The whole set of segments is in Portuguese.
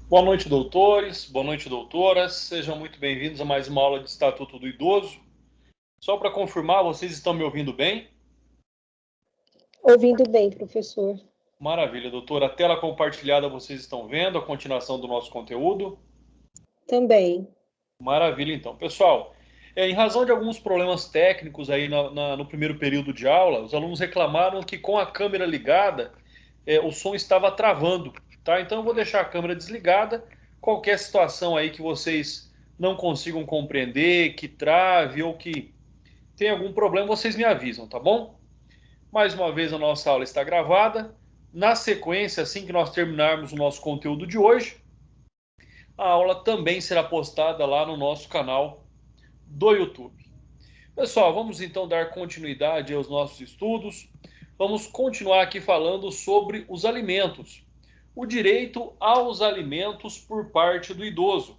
Boa noite, doutores. Boa noite, doutoras. Sejam muito bem-vindos a mais uma aula de Estatuto do Idoso. Só para confirmar, vocês estão me ouvindo bem? Ouvindo bem, professor. Maravilha, doutora. A tela compartilhada vocês estão vendo a continuação do nosso conteúdo? Também. Maravilha, então. Pessoal, em razão de alguns problemas técnicos aí no primeiro período de aula, os alunos reclamaram que com a câmera ligada, o som estava travando, tá? Então eu vou deixar a câmera desligada. Qualquer situação aí que vocês não consigam compreender, que trave ou que tem algum problema, vocês me avisam, tá bom? Mais uma vez a nossa aula está gravada. Na sequência, assim que nós terminarmos o nosso conteúdo de hoje, a aula também será postada lá no nosso canal do YouTube. Pessoal, vamos então dar continuidade aos nossos estudos. Vamos continuar aqui falando sobre os alimentos. O direito aos alimentos por parte do idoso.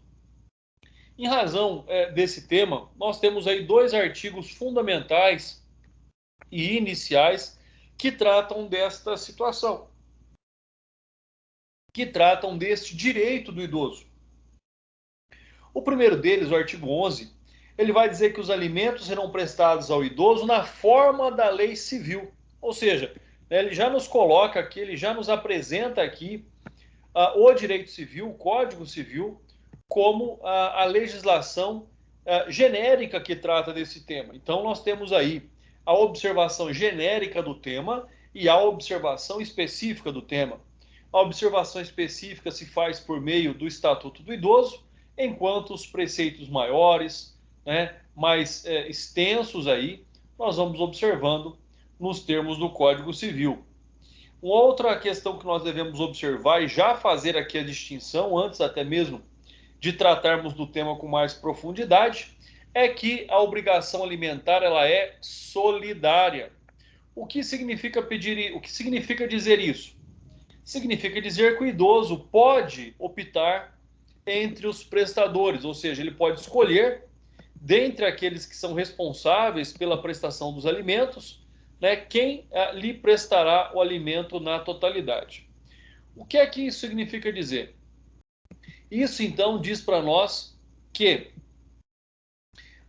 Em razão desse tema, nós temos aí dois artigos fundamentais e iniciais que tratam desta situação, que tratam deste direito do idoso. O primeiro deles, o artigo 11, ele vai dizer que os alimentos serão prestados ao idoso na forma da lei civil. Ou seja, ele já nos coloca aqui, ele já nos apresenta aqui o direito civil, o Código Civil, como a legislação genérica que trata desse tema. Então, nós temos aí a observação genérica do tema e a observação específica do tema. A observação específica se faz por meio do Estatuto do Idoso, enquanto os preceitos maiores, né, mais extensos aí, nós vamos observando nos termos do Código Civil. Uma outra questão que nós devemos observar e já fazer aqui a distinção, antes até mesmo de tratarmos do tema com mais profundidade, é que a obrigação alimentar ela é solidária. O que significa dizer isso? Significa dizer que o idoso pode optar entre os prestadores, ou seja, ele pode escolher dentre aqueles que são responsáveis pela prestação dos alimentos, né, quem lhe prestará o alimento na totalidade. O que é que isso significa dizer? Isso então diz para nós que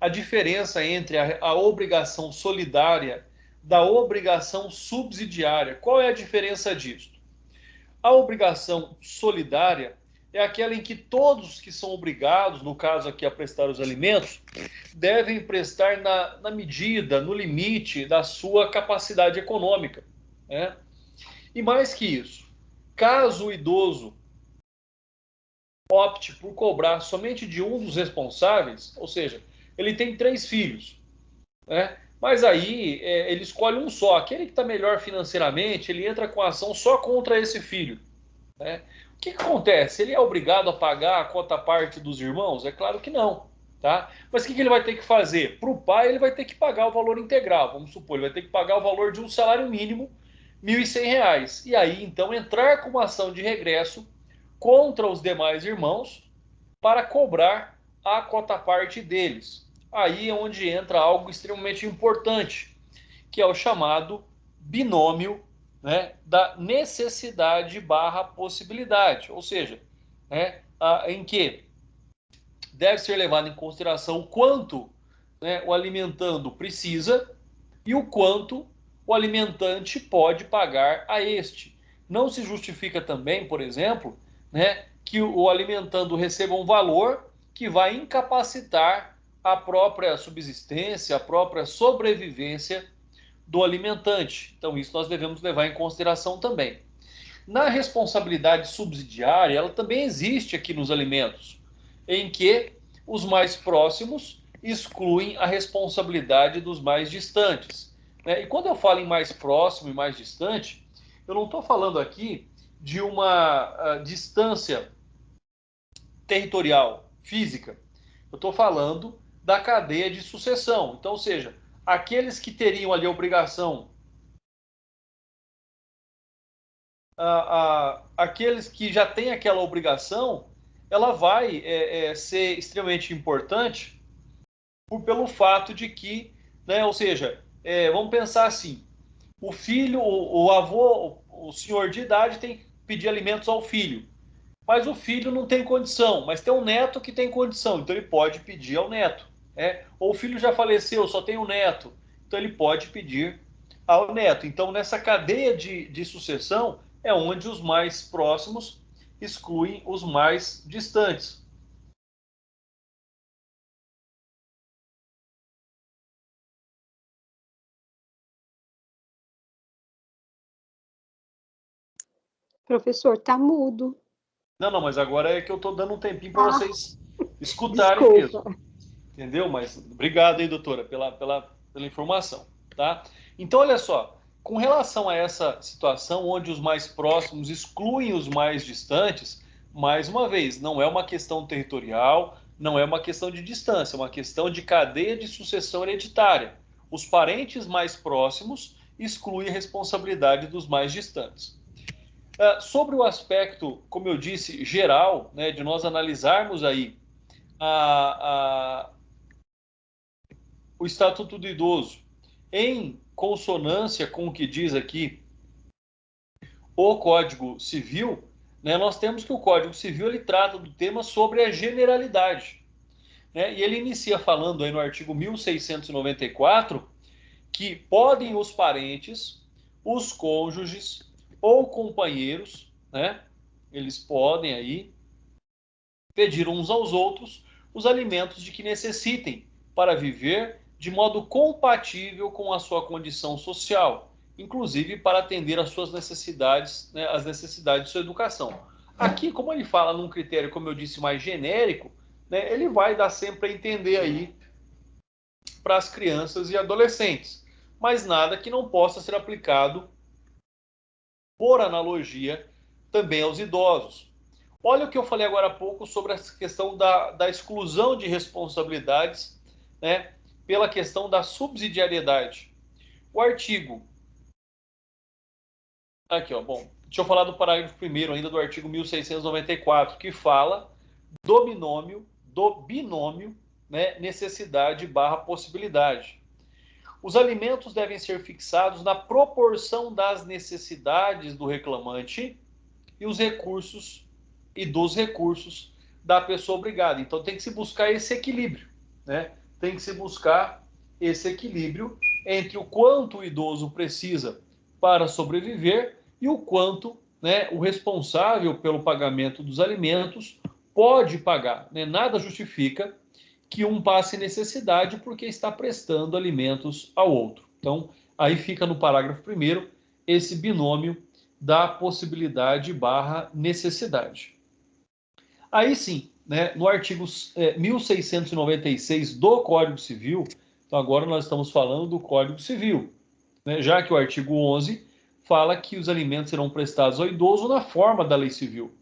a diferença entre a obrigação solidária da obrigação subsidiária. Qual é a diferença disso? A obrigação solidária é aquela em que todos que são obrigados, no caso aqui a prestar os alimentos, devem prestar na medida, no limite da sua capacidade econômica, né? E mais que isso, caso o idoso opte por cobrar somente de um dos responsáveis, ou seja, ele tem 3 filhos, né? Mas aí ele escolhe um só, aquele que está melhor financeiramente, ele entra com a ação só contra esse filho, né? O que acontece? Ele é obrigado a pagar a quota parte dos irmãos? É claro que não, tá? Mas o que ele vai ter que fazer? Para o pai, ele vai ter que pagar o valor integral. Vamos supor, ele vai ter que pagar o valor de um salário mínimo, R$ 1.100. E aí, então, entrar com uma ação de regresso contra os demais irmãos para cobrar a quota parte deles. Aí é onde entra algo extremamente importante, que é o chamado binômio, né, da necessidade barra possibilidade, ou seja, né, em que deve ser levado em consideração o quanto, né, o alimentando precisa e o quanto o alimentante pode pagar a este. Não se justifica também, por exemplo, né, que o alimentando receba um valor que vai incapacitar a própria subsistência, a própria sobrevivência do alimentante. Então, isso nós devemos levar em consideração também. Na responsabilidade subsidiária, ela também existe aqui nos alimentos, em que os mais próximos excluem a responsabilidade dos mais distantes. E quando eu falo em mais próximo e mais distante, eu não estou falando aqui de uma distância territorial, física. Eu estou falando da cadeia de sucessão. Então, ou seja, aqueles que teriam ali a obrigação, aqueles que já têm aquela obrigação, ela vai ser extremamente importante pelo fato de que, né, ou seja, vamos pensar assim, o filho, o avô, o senhor de idade tem que pedir alimentos ao filho. Mas o filho não tem condição, mas tem um neto que tem condição, então ele pode pedir ao neto. Ou o filho já faleceu, só tem um neto, então ele pode pedir ao neto. Então, nessa cadeia de sucessão, é onde os mais próximos excluem os mais distantes. Professor, tá mudo. Não, não, mas agora é que eu estou dando um tempinho para Ah, vocês escutarem desculpa. mesmo. Entendeu? Mas obrigado aí, doutora, pela informação, tá? Então, olha só, com relação a essa situação onde os mais próximos excluem os mais distantes, mais uma vez, não é uma questão territorial, não é uma questão de distância, é uma questão de cadeia de sucessão hereditária. Os parentes mais próximos excluem a responsabilidade dos mais distantes. Sobre o aspecto, como eu disse, geral, né, de nós analisarmos aí a, o Estatuto do Idoso em consonância com o que diz aqui o Código Civil, né, nós temos que o Código Civil ele trata do tema sobre a generalidade. Né, e ele inicia falando aí no artigo 1694 que podem os parentes, os cônjuges ou companheiros, né, eles podem aí pedir uns aos outros os alimentos de que necessitem para viver de modo compatível com a sua condição social, inclusive para atender às suas necessidades, né, as necessidades de sua educação. Aqui, como ele fala num critério, como eu disse, mais genérico, né, ele vai dar sempre a entender aí para as crianças e adolescentes, mas nada que não possa ser aplicado por analogia também aos idosos. Olha o que eu falei agora há pouco sobre essa questão da exclusão de responsabilidades, né, pela questão da subsidiariedade. O artigo. Aqui, ó, bom, deixa eu falar do parágrafo 1º ainda do artigo 1694, que fala do binômio, né, necessidade barra possibilidade. Os alimentos devem ser fixados na proporção das necessidades do reclamante e os recursos e dos recursos da pessoa obrigada. Então tem que se buscar esse equilíbrio, né? Tem que se buscar esse equilíbrio entre o quanto o idoso precisa para sobreviver e o quanto, né, o responsável pelo pagamento dos alimentos pode pagar. Né? Nada justifica que um passe necessidade porque está prestando alimentos ao outro. Então, aí fica no parágrafo 1º esse binômio da possibilidade barra necessidade. Aí sim, né, no artigo 1696 do Código Civil, então agora nós estamos falando do Código Civil, né, já que o artigo 11 fala que os alimentos serão prestados ao idoso na forma da lei civil.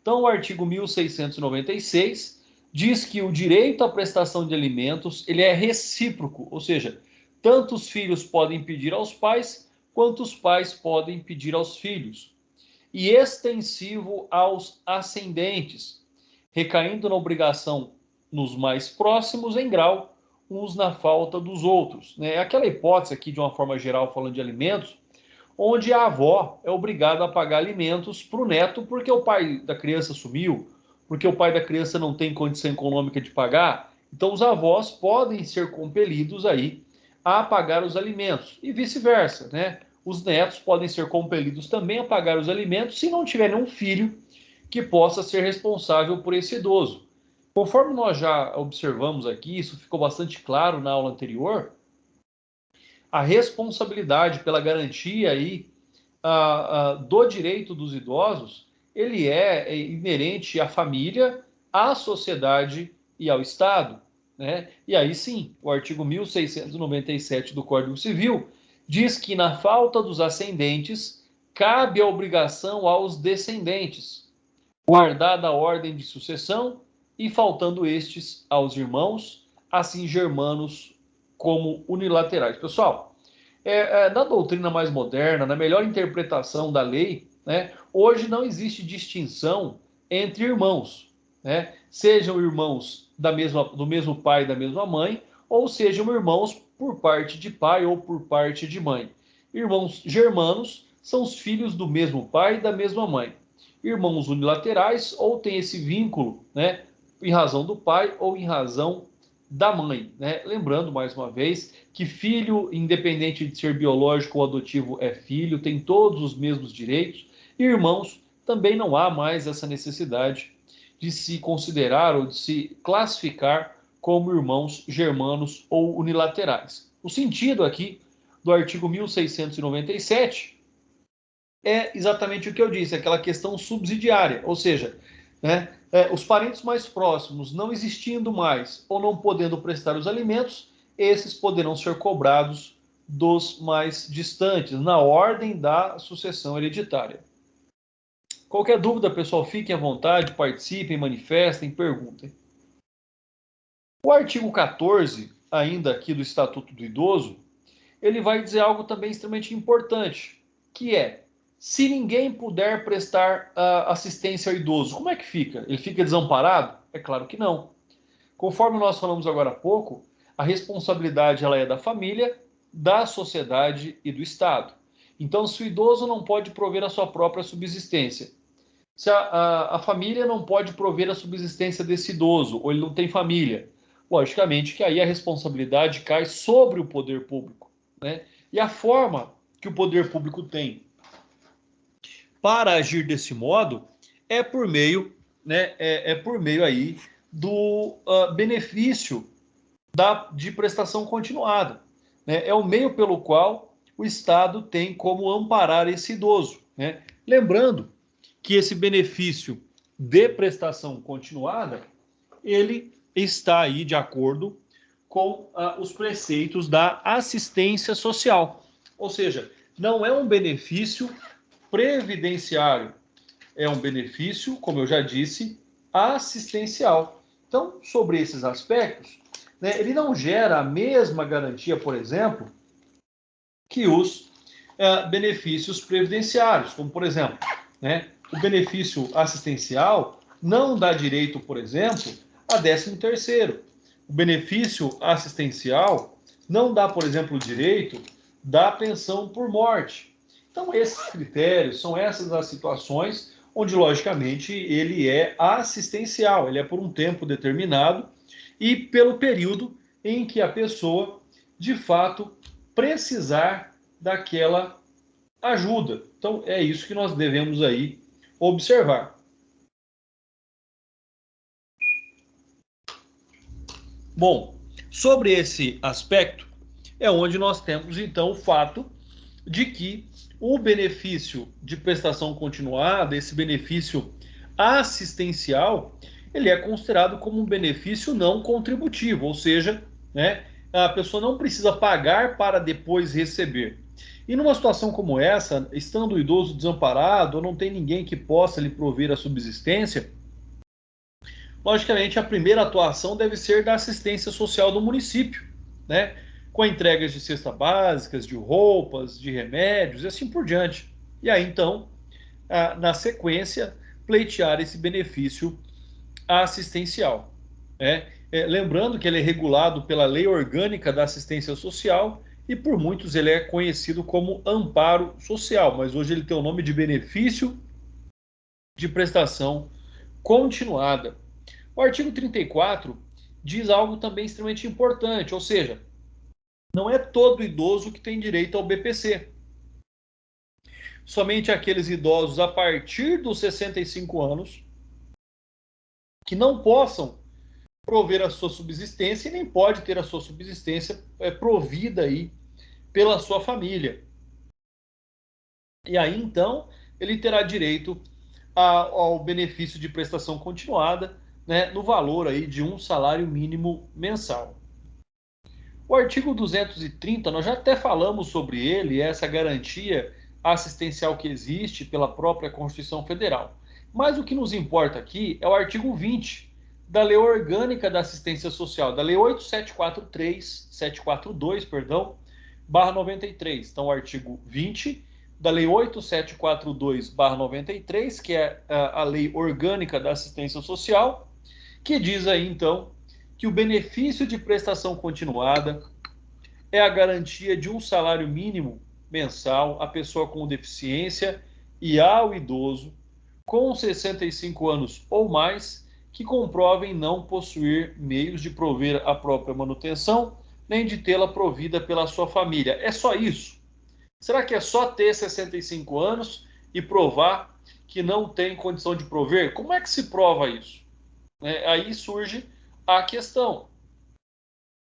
Então, o artigo 1696 diz que o direito à prestação de alimentos ele é recíproco, ou seja, tanto os filhos podem pedir aos pais, quanto os pais podem pedir aos filhos, e extensivo aos ascendentes, recaindo na obrigação nos mais próximos em grau, uns na falta dos outros. Né? Aquela hipótese aqui, de uma forma geral, falando de alimentos, onde a avó é obrigada a pagar alimentos para o neto porque o pai da criança sumiu, porque o pai da criança não tem condição econômica de pagar. Então, os avós podem ser compelidos aí a pagar os alimentos e vice-versa, né? Os netos podem ser compelidos também a pagar os alimentos se não tiverem um filho que possa ser responsável por esse idoso. Conforme nós já observamos aqui, isso ficou bastante claro na aula anterior, a responsabilidade pela garantia aí, do direito dos idosos, ele é inerente à família, à sociedade e ao Estado. Né? E aí sim, o artigo 1697 do Código Civil diz que na falta dos ascendentes, cabe a obrigação aos descendentes, guardada a ordem de sucessão e faltando estes aos irmãos, assim germanos como unilaterais. Pessoal, na doutrina mais moderna, na melhor interpretação da lei, né, hoje não existe distinção entre irmãos, né, sejam irmãos do mesmo pai e da mesma mãe, ou sejam irmãos por parte de pai ou por parte de mãe. Irmãos germanos são os filhos do mesmo pai e da mesma mãe. irmãos unilaterais ou tem esse vínculo, né, em razão do pai ou em razão da mãe, né? Lembrando, mais uma vez, que filho, independente de ser biológico ou adotivo, é filho, tem todos os mesmos direitos, e irmãos, também não há mais essa necessidade de se considerar ou de se classificar como irmãos germanos ou unilaterais. O sentido aqui do artigo 1697 é exatamente o que eu disse, aquela questão subsidiária, ou seja, né, os parentes mais próximos não existindo mais ou não podendo prestar os alimentos, esses poderão ser cobrados dos mais distantes, na ordem da sucessão hereditária. Qualquer dúvida, pessoal, fiquem à vontade, participem, manifestem, perguntem. O artigo 14, ainda aqui do Estatuto do Idoso, ele vai dizer algo também extremamente importante, que é, se ninguém puder prestar assistência ao idoso, como é que fica? Ele fica desamparado? É claro que não. Conforme nós falamos agora há pouco, a responsabilidade ela é da família, da sociedade e do Estado. Então, se o idoso não pode prover a sua própria subsistência, se a família não pode prover a subsistência desse idoso, ou ele não tem família, logicamente que aí a responsabilidade cai sobre o poder público, né? E a forma que o poder público tem para agir desse modo é por meio, né, por meio aí do benefício de prestação continuada, né? É o meio pelo qual o Estado tem como amparar esse idoso, né? Lembrando que esse benefício de prestação continuada, ele está aí de acordo com os preceitos da assistência social. Ou seja, não é um benefício previdenciário, é um benefício, como eu já disse, assistencial. Então, sobre esses aspectos, né, ele não gera a mesma garantia, por exemplo, que os benefícios previdenciários, como, por exemplo, né, o benefício assistencial não dá direito, por exemplo, a 13º. O benefício assistencial não dá, por exemplo, o direito da pensão por morte. Então, esses critérios, são essas as situações onde, logicamente, ele é assistencial, ele é por um tempo determinado e pelo período em que a pessoa, de fato, precisar daquela ajuda. Então, é isso que nós devemos aí observar. Bom, sobre esse aspecto, é onde nós temos, então, o fato de que o benefício de prestação continuada, esse benefício assistencial, ele é considerado como um benefício não contributivo, ou seja, né, a pessoa não precisa pagar para depois receber. E numa situação como essa, estando o idoso desamparado, ou não tem ninguém que possa lhe prover a subsistência, logicamente a primeira atuação deve ser da assistência social do município, né? Com entregas de cestas básicas, de roupas, de remédios e assim por diante. E aí então, na sequência, pleitear esse benefício assistencial, né? Lembrando que ele é regulado pela Lei Orgânica da Assistência Social e por muitos ele é conhecido como amparo social, mas hoje ele tem o nome de benefício de prestação continuada. O artigo 34 diz algo também extremamente importante, ou seja, não é todo idoso que tem direito ao BPC. Somente aqueles idosos a partir dos 65 anos que não possam prover a sua subsistência e nem pode ter a sua subsistência provida aí pela sua família. E aí, então, ele terá direito ao benefício de prestação continuada, né, no valor aí de um salário mínimo mensal. O artigo 230, nós já até falamos sobre ele, essa garantia assistencial que existe pela própria Constituição Federal. Mas o que nos importa aqui é o artigo 20 da Lei Orgânica da Assistência Social, da Lei 8742, perdão, barra 93. Então, o artigo 20 da Lei 8742, barra 93, que é a Lei Orgânica da Assistência Social, que diz aí, então, que o benefício de prestação continuada é a garantia de um salário mínimo mensal à pessoa com deficiência e ao idoso, com 65 anos ou mais que comprovem não possuir meios de prover a própria manutenção, nem de tê-la provida pela sua família. É só isso? Será que é só ter 65 anos e provar que não tem condição de prover? Como é que se prova isso? Aí surge a questão.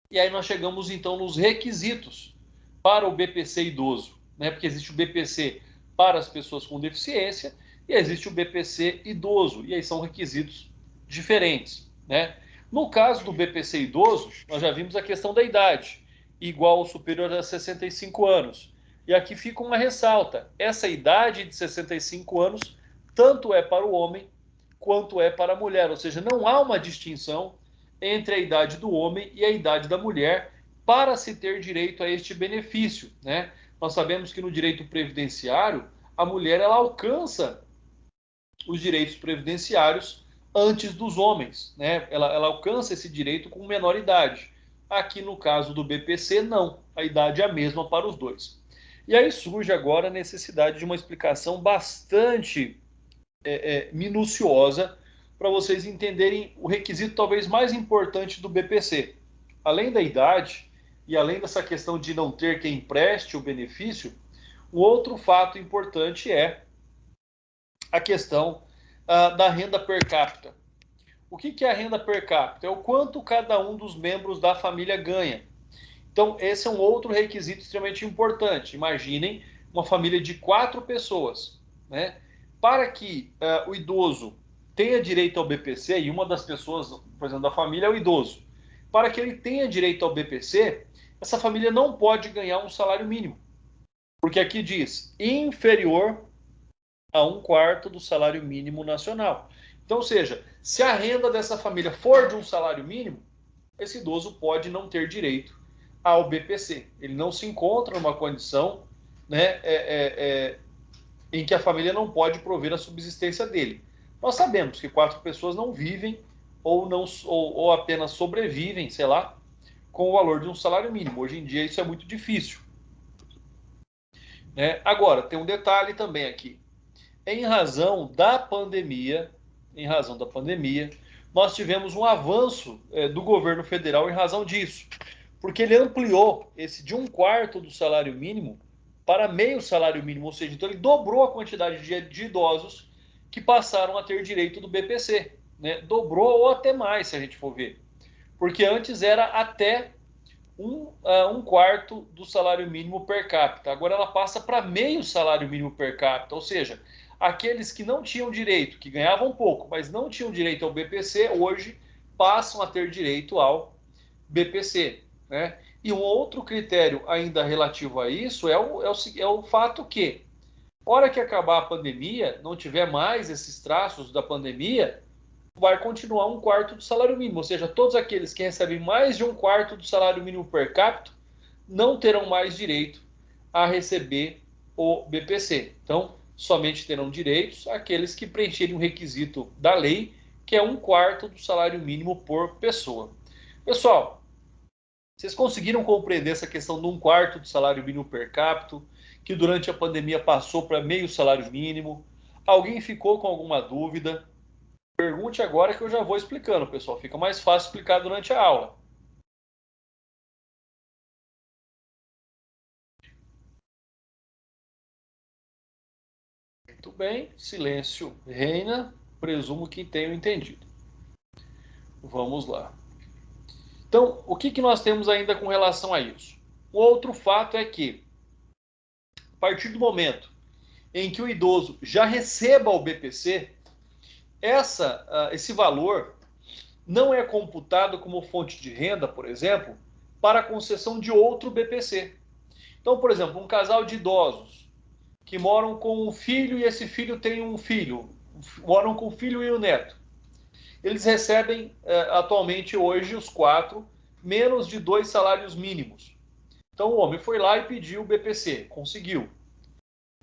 E aí nós chegamos então nos requisitos para o BPC idoso, né? Porque existe o BPC para as pessoas com deficiência e existe o BPC idoso, e aí são requisitos diferentes, né? No caso do BPC idoso, nós já vimos a questão da idade, igual ou superior a 65 anos. E aqui fica uma ressalta: essa idade de 65 anos tanto é para o homem quanto é para a mulher, ou seja, não há uma distinção entre a idade do homem e a idade da mulher para se ter direito a este benefício, né? Nós sabemos que no direito previdenciário, a mulher ela alcança os direitos previdenciários antes dos homens, né? Ela alcança esse direito com menor idade. Aqui no caso do BPC, não. A idade é a mesma para os dois. E aí surge agora a necessidade de uma explicação bastante minuciosa para vocês entenderem o requisito talvez mais importante do BPC. Além da idade e além dessa questão de não ter quem empreste o benefício, um outro fato importante é a questão da renda per capita. O que é a renda per capita? É o quanto cada um dos membros da família ganha. Então, esse é um outro requisito extremamente importante. Imaginem uma família de 4 pessoas, né? Para que o idoso tenha direito ao BPC, e uma das pessoas, por exemplo, da família é o idoso, para que ele tenha direito ao BPC, essa família não pode ganhar um salário mínimo. Porque aqui diz inferior a 1/4 do salário mínimo nacional. Então, ou seja, se a renda dessa família for de um salário mínimo, esse idoso pode não ter direito ao BPC. Ele não se encontra numa condição, né, em que a família não pode prover a subsistência dele. Nós sabemos que 4 pessoas não vivem ou apenas sobrevivem, sei lá, com o valor de um salário mínimo. Hoje em dia isso é muito difícil. Agora, tem um detalhe também aqui. Em razão da pandemia, nós tivemos um avanço do governo federal em razão disso, porque ele ampliou esse de 1/4 do salário mínimo para meio salário mínimo, ou seja, então ele dobrou a quantidade de idosos que passaram a ter direito do BPC, né? Dobrou ou até mais, se a gente for ver, porque antes era até 1/4 do salário mínimo per capita, agora ela passa para meio salário mínimo per capita, ou seja, aqueles que não tinham direito, que ganhavam pouco, mas não tinham direito ao BPC, hoje passam a ter direito ao BPC, né? E um outro critério ainda relativo a isso é o fato que, hora que acabar a pandemia, não tiver mais esses traços da pandemia, vai continuar 1/4 do salário mínimo, ou seja, todos aqueles que recebem mais de 1/4 do salário mínimo per capita não terão mais direito a receber o BPC. Então, somente terão direitos aqueles que preencherem o requisito da lei, que é 1/4 do salário mínimo por pessoa. Pessoal, vocês conseguiram compreender essa questão de 1/4 do salário mínimo per capita, que durante a pandemia passou para meio salário mínimo? Alguém ficou com alguma dúvida? Pergunte agora que eu já vou explicando, pessoal. Fica mais fácil explicar durante a aula. Muito bem, silêncio reina. Presumo que tenham entendido. Vamos lá. Então, o que nós temos ainda com relação a isso? O outro fato é que, a partir do momento em que o idoso já receba o BPC, esse valor não é computado como fonte de renda, por exemplo, para a concessão de outro BPC. Então, por exemplo, um casal de idosos que moram com um filho e esse filho tem um filho, moram com o filho e o neto. Eles recebem atualmente hoje os 4 menos de 2 salários mínimos. Então o homem foi lá e pediu o BPC, conseguiu.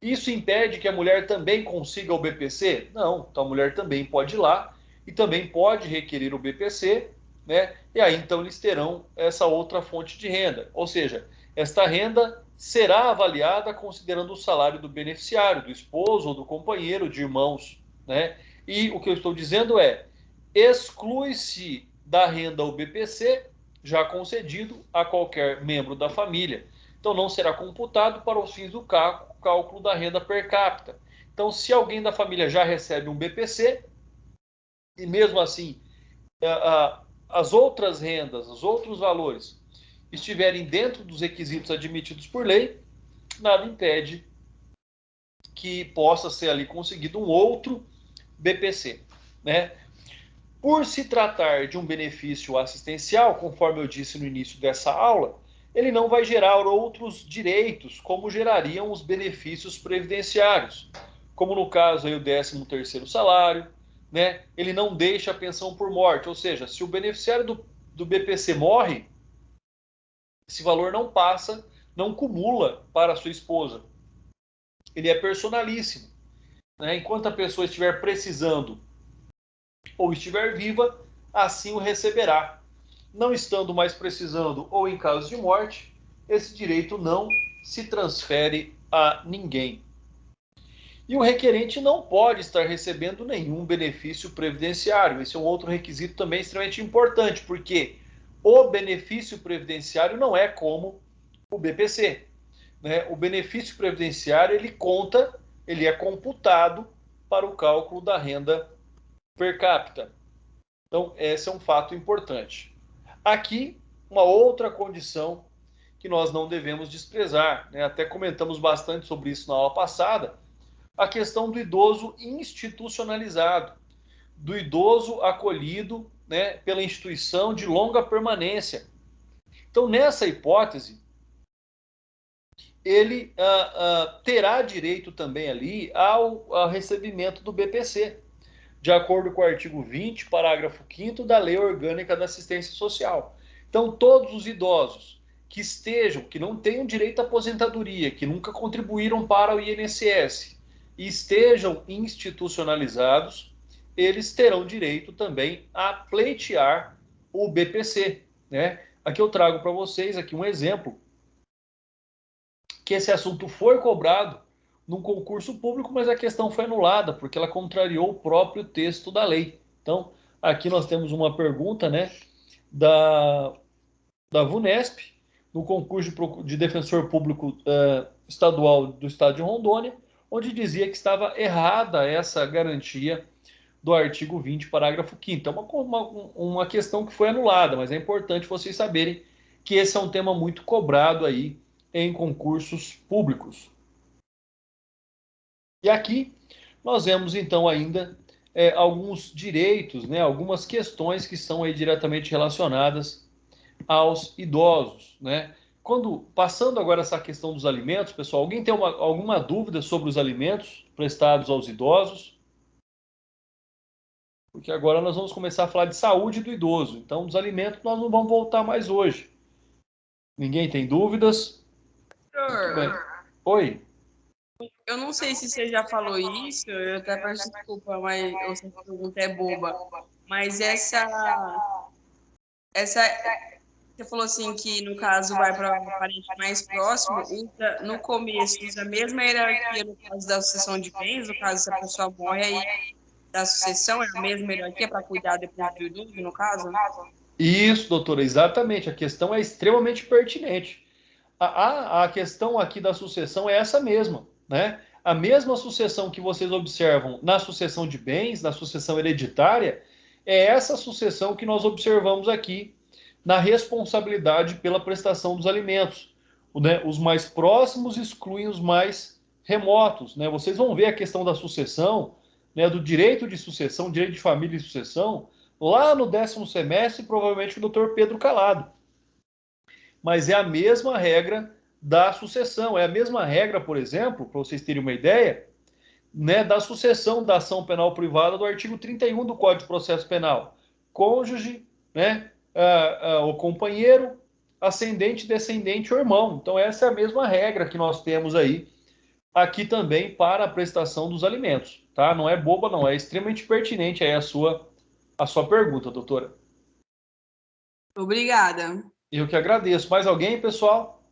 Isso impede que a mulher também consiga o BPC? Não, então a mulher também pode ir lá e também pode requerer o BPC, né? E aí então eles terão essa outra fonte de renda. Ou seja, esta renda será avaliada considerando o salário do beneficiário, do esposo ou do companheiro, de irmãos, né? E o que eu estou dizendo é, exclui-se da renda o BPC, já concedido a qualquer membro da família. Então, não será computado para os fins do cálculo da renda per capita. Então, se alguém da família já recebe um BPC, e mesmo assim as outras rendas, os outros valores estiverem dentro dos requisitos admitidos por lei, nada impede que possa ser ali conseguido um outro BPC, né? Por se tratar de um benefício assistencial, conforme eu disse no início dessa aula, ele não vai gerar outros direitos, como gerariam os benefícios previdenciários, como no caso aí o 13º salário, né? Ele não deixa a pensão por morte, ou seja, se o beneficiário do BPC morre, esse valor não passa, não cumula para a sua esposa. Ele é personalíssimo, né? Enquanto a pessoa estiver precisando ou estiver viva, assim o receberá. Não estando mais precisando ou em caso de morte, esse direito não se transfere a ninguém. E o requerente não pode estar recebendo nenhum benefício previdenciário. Esse é um outro requisito também extremamente importante, porque o benefício previdenciário não é como o BPC, né? O benefício previdenciário ele é computado para o cálculo da renda per capita. Então, esse é um fato importante. Aqui, uma outra condição que nós não devemos desprezar, né? Até comentamos bastante sobre isso na aula passada, a questão do idoso institucionalizado, do idoso acolhido, né, pela instituição de longa permanência. Então, nessa hipótese, ele terá direito também ali ao recebimento do BPC, de acordo com o artigo 20, parágrafo 5º da Lei Orgânica da Assistência Social. Então, todos os idosos que não tenham direito à aposentadoria, que nunca contribuíram para o INSS e estejam institucionalizados, eles terão direito também a pleitear o BPC, né? Aqui eu trago para vocês aqui um exemplo que esse assunto foi cobrado num concurso público, mas a questão foi anulada, porque ela contrariou o próprio texto da lei. Então, aqui nós temos uma pergunta, né, da VUNESP, no concurso de defensor público estadual do estado de Rondônia, onde dizia que estava errada essa garantia do artigo 20, parágrafo 5º. É uma questão que foi anulada, mas é importante vocês saberem que esse é um tema muito cobrado aí em concursos públicos. E aqui nós vemos então ainda alguns direitos, né, algumas questões que são aí diretamente relacionadas aos idosos, né? Passando agora essa questão dos alimentos, pessoal, alguém tem alguma dúvida sobre os alimentos prestados aos idosos? Porque agora nós vamos começar a falar de saúde do idoso. Então, dos alimentos nós não vamos voltar mais hoje. Ninguém tem dúvidas? Muito bem. Oi? Eu não sei se você já falou isso, eu até peço desculpa, mas essa pergunta é boba. Mas você falou assim que no caso vai para o parente mais próximo, no começo usa a mesma hierarquia no caso da sucessão de bens, no caso se a pessoa morre aí da sucessão, é a mesma hierarquia para cuidar depois do idoso, no caso? Isso, doutora, exatamente. A questão é extremamente pertinente. A questão aqui da sucessão é essa mesma, né? A mesma sucessão que vocês observam na sucessão de bens, na sucessão hereditária, é essa sucessão que nós observamos aqui na responsabilidade pela prestação dos alimentos. Né? Os mais próximos excluem os mais remotos, né? Vocês vão ver a questão da sucessão, né, do direito de sucessão, direito de família e sucessão, lá no 10º semestre, provavelmente o Dr. Pedro Calado. Mas é a mesma regra da sucessão. É a mesma regra, por exemplo, para vocês terem uma ideia, né, da sucessão da ação penal privada do artigo 31 do Código de Processo Penal. Cônjuge, né, o companheiro, ascendente, descendente ou irmão. Então, essa é a mesma regra que nós temos aí, aqui também para a prestação dos alimentos. Tá? Não é boba, não. É extremamente pertinente aí a sua pergunta, doutora. Obrigada. Eu que agradeço. Mais alguém, pessoal?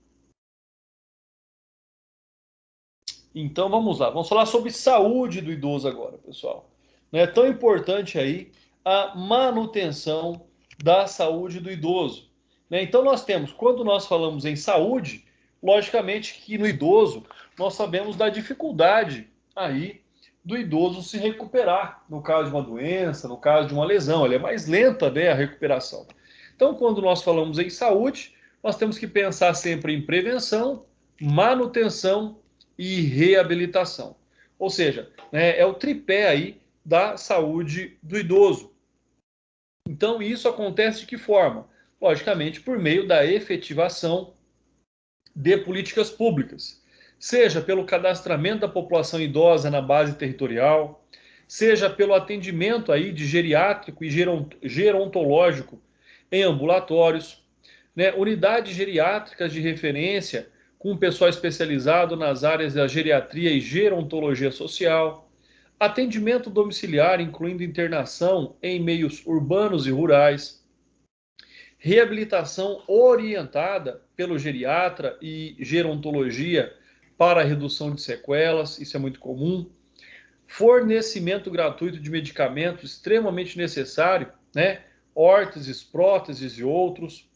Então vamos lá. Vamos falar sobre saúde do idoso agora, pessoal. né, tão importante aí a manutenção da saúde do idoso, né? Então nós temos, quando nós falamos em saúde, logicamente que no idoso nós sabemos da dificuldade aí do idoso se recuperar no caso de uma doença, no caso de uma lesão, ele é mais lenta, né, a recuperação. Então, quando nós falamos em saúde, nós temos que pensar sempre em prevenção, manutenção e reabilitação. Ou seja, né, é o tripé aí da saúde do idoso. Então, isso acontece de que forma? Logicamente, por meio da efetivação de políticas públicas, seja pelo cadastramento da população idosa na base territorial, seja pelo atendimento aí de geriátrico e gerontológico em ambulatórios, né, unidades geriátricas de referência com pessoal especializado nas áreas da geriatria e gerontologia social, atendimento domiciliar, incluindo internação em meios urbanos e rurais, reabilitação orientada pelo geriatra e gerontologia para a redução de sequelas, isso é muito comum, fornecimento gratuito de medicamentos extremamente necessário, né? Órteses, próteses e outros,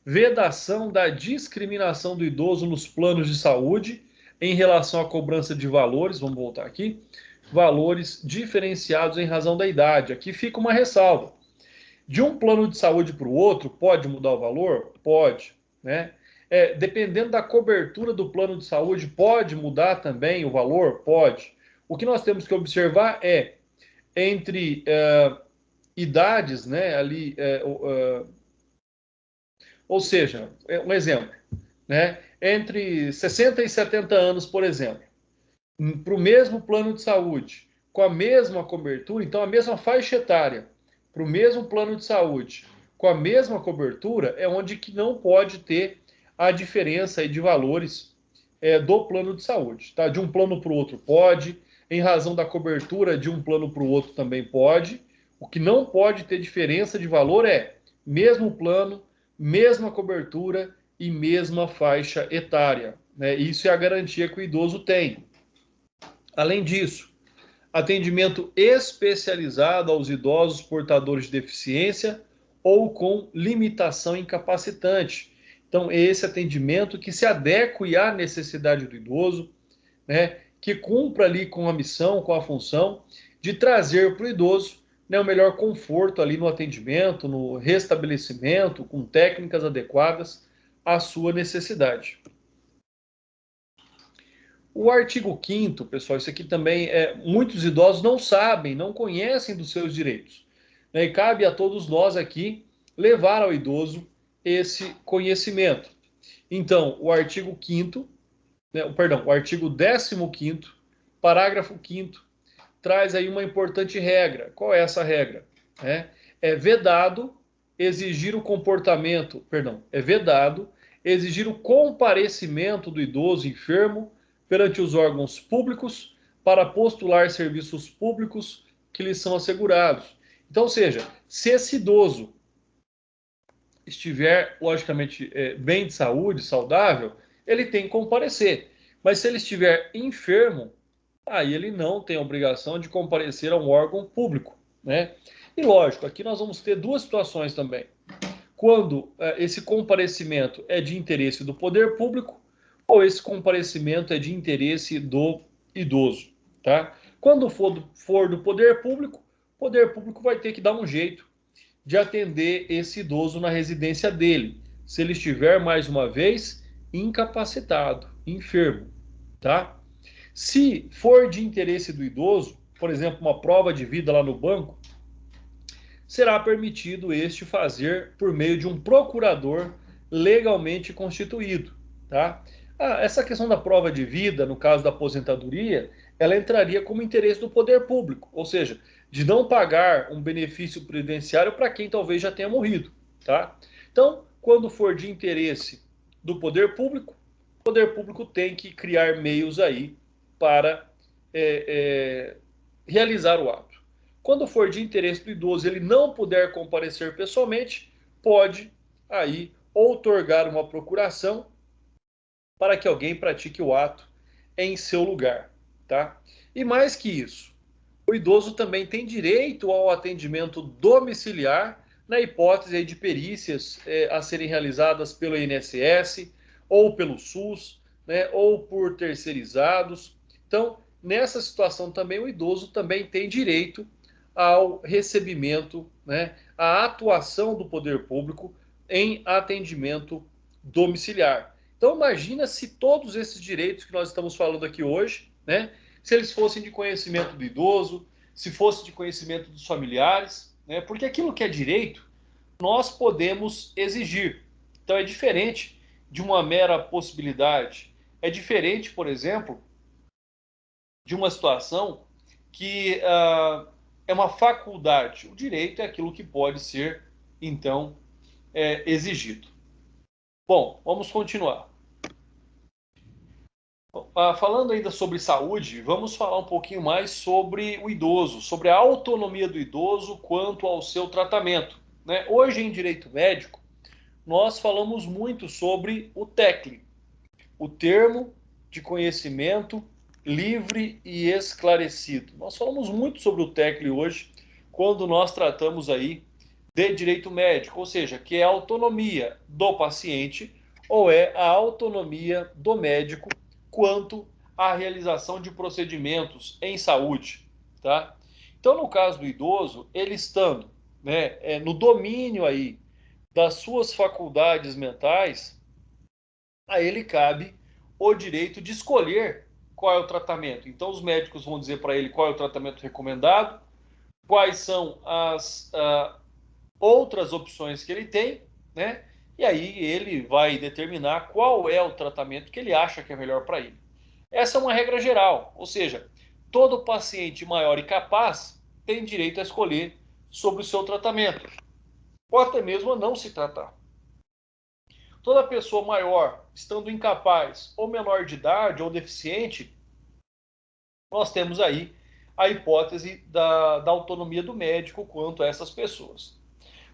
vedação da discriminação do idoso nos planos de saúde em relação à cobrança de valores, vamos voltar aqui, valores diferenciados em razão da idade. Aqui fica uma ressalva. De um plano de saúde para o outro, pode mudar o valor? Pode, né? Dependendo da cobertura do plano de saúde, pode mudar também o valor? Pode. O que nós temos que observar é entre idades, né, ali, ou seja, um exemplo, né, entre 60 e 70 anos, por exemplo, para o mesmo plano de saúde, com a mesma cobertura, então a mesma faixa etária, para o mesmo plano de saúde, com a mesma cobertura, é onde que não pode ter a diferença aí de valores do plano de saúde. Tá? De um plano para o outro pode, em razão da cobertura de um plano para o outro também pode. O que não pode ter diferença de valor é mesmo plano, mesma cobertura e mesma faixa etária, né? Isso é a garantia que o idoso tem. Além disso, atendimento especializado aos idosos portadores de deficiência ou com limitação incapacitante. Então, esse atendimento que se adeque à necessidade do idoso, né, que cumpra ali com a missão, com a função de trazer para o idoso, né, o melhor conforto ali no atendimento, no restabelecimento, com técnicas adequadas à sua necessidade. O artigo 5º, pessoal, isso aqui também muitos idosos não sabem, não conhecem dos seus direitos, né, e cabe a todos nós aqui levar ao idoso esse conhecimento. Então, o artigo 5º, o artigo 15º, parágrafo 5º, traz aí uma importante regra. Qual é essa regra? É vedado exigir o comparecimento do idoso enfermo perante os órgãos públicos para postular serviços públicos que lhes são assegurados. Então, ou seja, se esse idoso estiver, logicamente, bem de saúde, saudável, ele tem que comparecer. Mas se ele estiver enfermo, aí ele não tem a obrigação de comparecer a um órgão público, né? E lógico, aqui nós vamos ter duas situações também. Quando esse comparecimento é de interesse do poder público ou esse comparecimento é de interesse do idoso, tá? Quando for do poder público, o poder público vai ter que dar um jeito de atender esse idoso na residência dele, se ele estiver, mais uma vez, incapacitado, enfermo, tá? Se for de interesse do idoso, por exemplo, uma prova de vida lá no banco, será permitido este fazer por meio de um procurador legalmente constituído, tá? Essa questão da prova de vida, no caso da aposentadoria, ela entraria como interesse do poder público, ou seja, de não pagar um benefício previdenciário para quem talvez já tenha morrido, tá? Então, quando for de interesse do poder público, o poder público tem que criar meios aí para realizar o ato. Quando for de interesse do idoso, ele não puder comparecer pessoalmente, pode aí outorgar uma procuração para que alguém pratique o ato em seu lugar, tá? E mais que isso, o idoso também tem direito ao atendimento domiciliar, na hipótese aí de perícias a serem realizadas pelo INSS ou pelo SUS, né, ou por terceirizados. Então, nessa situação também, o idoso também tem direito ao recebimento, né, à atuação do poder público em atendimento domiciliar. Então, imagina se todos esses direitos que nós estamos falando aqui hoje, né, se eles fossem de conhecimento do idoso, se fosse de conhecimento dos familiares, né, porque aquilo que é direito, nós podemos exigir. Então, é diferente de uma mera possibilidade. É diferente, por exemplo, de uma situação que é uma faculdade. O direito é aquilo que pode ser, então, exigido. Bom, vamos continuar. Falando ainda sobre saúde, vamos falar um pouquinho mais sobre o idoso, sobre a autonomia do idoso quanto ao seu tratamento, né? Hoje, em direito médico, nós falamos muito sobre o TECLE, o termo de conhecimento livre e esclarecido. Nós falamos muito sobre o TECLE hoje, quando nós tratamos aí de direito médico, ou seja, que é a autonomia do paciente ou é a autonomia do médico quanto à realização de procedimentos em saúde, tá? Então, no caso do idoso, ele estando, né, no domínio aí das suas faculdades mentais, a ele cabe o direito de escolher qual é o tratamento. Então, os médicos vão dizer para ele qual é o tratamento recomendado, quais são as outras opções que ele tem, né? E aí ele vai determinar qual é o tratamento que ele acha que é melhor para ele. Essa é uma regra geral, ou seja, todo paciente maior e capaz tem direito a escolher sobre o seu tratamento, ou até mesmo a não se tratar. Toda pessoa maior, estando incapaz, ou menor de idade, ou deficiente, nós temos aí a hipótese da autonomia do médico quanto a essas pessoas.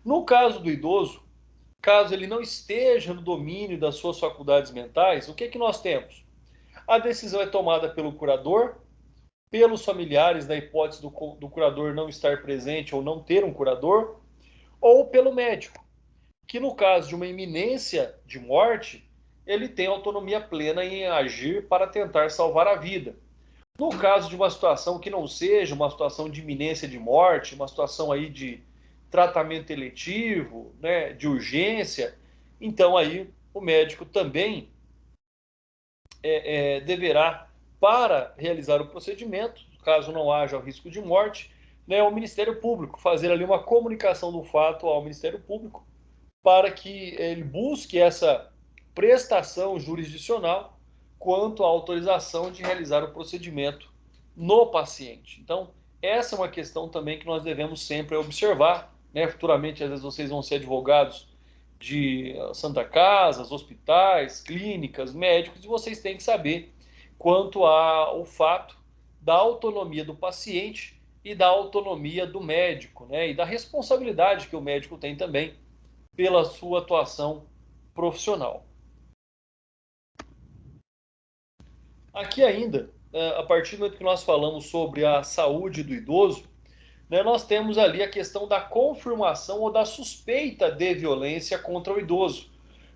No caso do idoso, caso ele não esteja no domínio das suas faculdades mentais, o que é que nós temos? A decisão é tomada pelo curador, pelos familiares, na hipótese do curador não estar presente ou não ter um curador, ou pelo médico, que no caso de uma iminência de morte, ele tem autonomia plena em agir para tentar salvar a vida. No caso de uma situação que não seja uma situação de iminência de morte, uma situação aí de tratamento eletivo, né, de urgência, então aí o médico também deverá, para realizar o procedimento, caso não haja o risco de morte, né, o Ministério Público fazer ali uma comunicação do fato ao Ministério Público para que ele busque essa prestação jurisdicional quanto à autorização de realizar o procedimento no paciente. Então, essa é uma questão também que nós devemos sempre observar, né? Futuramente, às vezes, vocês vão ser advogados de Santa Casas, hospitais, clínicas, médicos, e vocês têm que saber quanto ao fato da autonomia do paciente e da autonomia do médico, né? E da responsabilidade que o médico tem também pela sua atuação profissional. Aqui ainda, a partir do momento que nós falamos sobre a saúde do idoso, né, nós temos ali a questão da confirmação ou da suspeita de violência contra o idoso.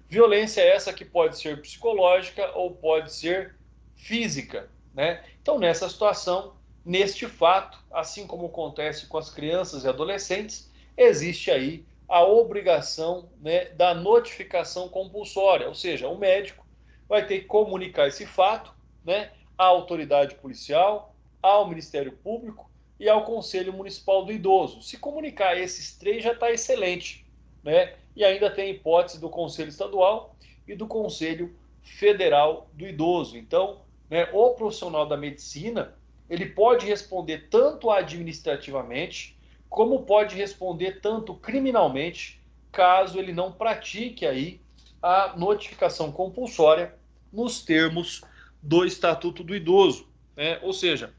Violência essa que pode ser psicológica ou pode ser física, né? Então, nessa situação, neste fato, assim como acontece com as crianças e adolescentes, existe aí a obrigação, né, da notificação compulsória, ou seja, o médico vai ter que comunicar esse fato, né, à autoridade policial, ao Ministério Público e ao Conselho Municipal do Idoso. Se comunicar esses três já está excelente, né? E ainda tem a hipótese do Conselho Estadual e do Conselho Federal do Idoso. Então, né, o profissional da medicina, ele pode responder tanto administrativamente, como pode responder tanto criminalmente, caso ele não pratique aí a notificação compulsória nos termos do Estatuto do Idoso, né? Ou seja,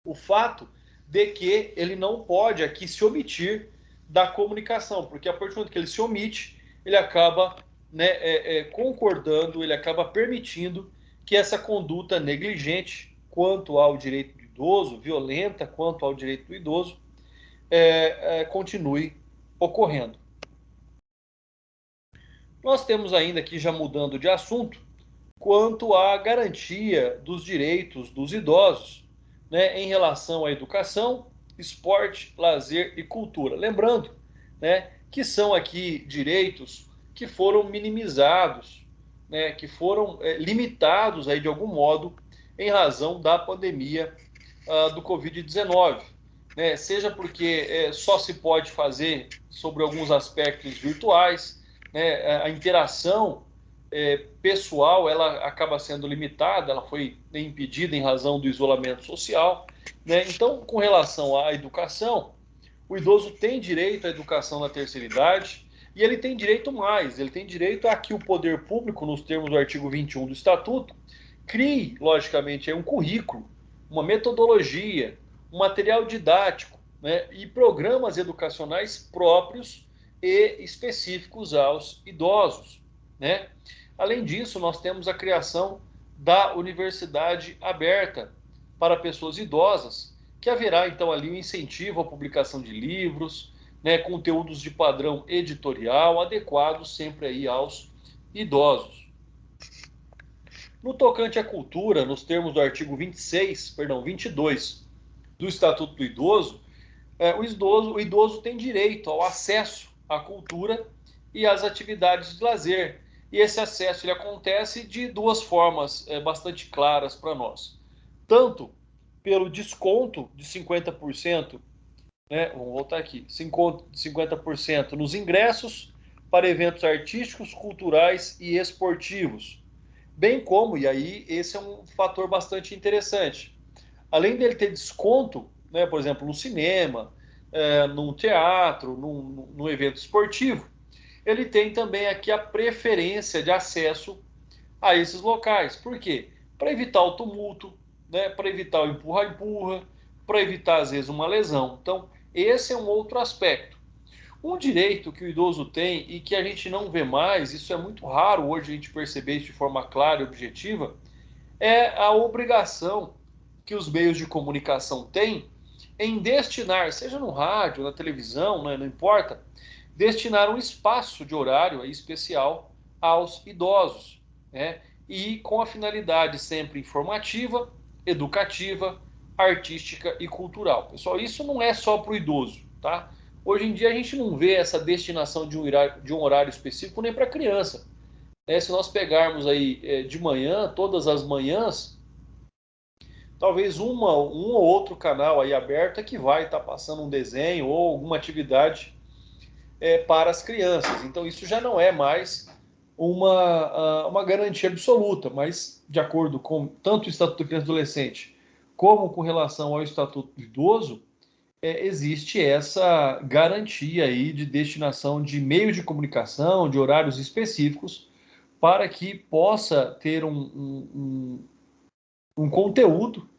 o fato de que ele não pode aqui se omitir da comunicação, porque a partir do momento que ele se omite, ele acaba, né, concordando, ele acaba permitindo que essa conduta negligente quanto ao direito idoso, violenta quanto ao direito do idoso, continue ocorrendo. Nós temos ainda aqui, já mudando de assunto, quanto à garantia dos direitos dos idosos, né, em relação à educação, esporte, lazer e cultura. Lembrando, né, que são aqui direitos que foram minimizados, né, que foram limitados aí de algum modo em razão da pandemia do Covid-19. Né, seja porque só se pode fazer sobre alguns aspectos virtuais, né, a interação pessoal ela acaba sendo limitada, ela foi impedida em razão do isolamento social. Né? Então, com relação à educação, o idoso tem direito à educação na terceira idade e ele tem direito mais, ele tem direito a que o poder público, nos termos do artigo 21 do Estatuto, crie, logicamente, um currículo, uma metodologia, um material didático, né, e programas educacionais próprios e específicos aos idosos. Né? Além disso, nós temos a criação da universidade aberta para pessoas idosas, que haverá então ali um incentivo à publicação de livros, né, conteúdos de padrão editorial adequados sempre aí aos idosos. No tocante à cultura, nos termos do artigo 22 do Estatuto do Idoso, o idoso tem direito ao acesso à cultura e às atividades de lazer. E esse acesso ele acontece de duas formas bastante claras para nós. Tanto pelo desconto de 50%, né, vamos voltar aqui, desconto de 50% nos ingressos para eventos artísticos, culturais e esportivos. Bem como, e aí esse é um fator bastante interessante, além dele ter desconto, né, por exemplo, no cinema, num teatro, num evento esportivo, ele tem também aqui a preferência de acesso a esses locais. Por quê? Para evitar o tumulto, né, para evitar o empurra-empurra, para evitar, às vezes, uma lesão. Então, esse é um outro aspecto. Um direito que o idoso tem e que a gente não vê mais, isso é muito raro hoje a gente perceber isso de forma clara e objetiva, é a obrigação que os meios de comunicação têm em destinar, seja no rádio, na televisão, né, não importa, destinar um espaço de horário especial aos idosos, né, e com a finalidade sempre informativa, educativa, artística e cultural. Pessoal, isso não é só para o idoso, tá? Hoje em dia a gente não vê essa destinação de um horário específico nem para criança. Se nós pegarmos aí de manhã, todas as manhãs, talvez um ou outro canal aí aberto é que vai estar passando um desenho ou alguma atividade para as crianças. Então isso já não é mais uma garantia absoluta, mas de acordo com tanto o Estatuto da Criança e Adolescente como com relação ao Estatuto do Idoso, existe essa garantia aí de destinação de meios de comunicação, de horários específicos, para que possa ter um conteúdo,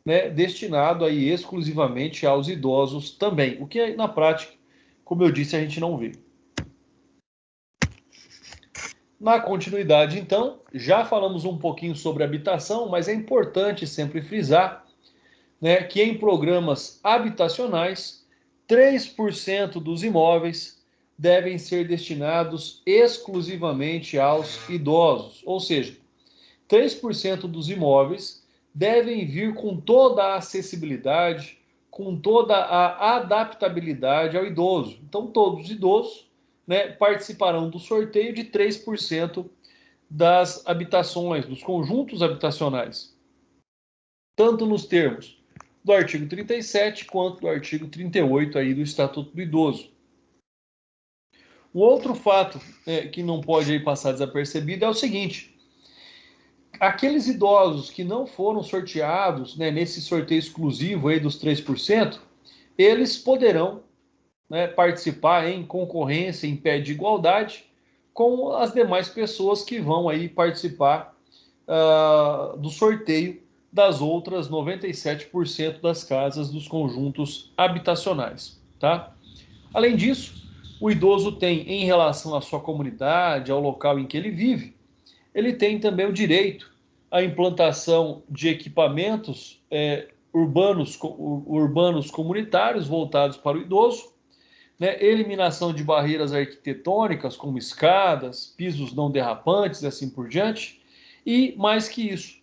né, destinado aí exclusivamente aos idosos também, o que na prática, como eu disse, a gente não vê. Na continuidade, então, já falamos um pouquinho sobre habitação, mas é importante sempre frisar, né, que em programas habitacionais, 3% dos imóveis devem ser destinados exclusivamente aos idosos, ou seja, 3% dos imóveis devem vir com toda a acessibilidade, com toda a adaptabilidade ao idoso. Então, todos os idosos, né, participarão do sorteio de 3% das habitações, dos conjuntos habitacionais, tanto nos termos do artigo 37 quanto do artigo 38 aí do Estatuto do Idoso. Um outro fato que não pode aí passar desapercebido é o seguinte: aqueles idosos que não foram sorteados, né, nesse sorteio exclusivo aí dos 3%, eles poderão, né, participar em concorrência em pé de igualdade com as demais pessoas que vão aí participar do sorteio das outras 97% das casas dos conjuntos habitacionais, tá? Além disso, o idoso tem, em relação à sua comunidade, ao local em que ele vive, ele tem também o direito à implantação de equipamentos urbanos comunitários voltados para o idoso, né? Eliminação de barreiras arquitetônicas, como escadas, pisos não derrapantes e assim por diante. E mais que isso,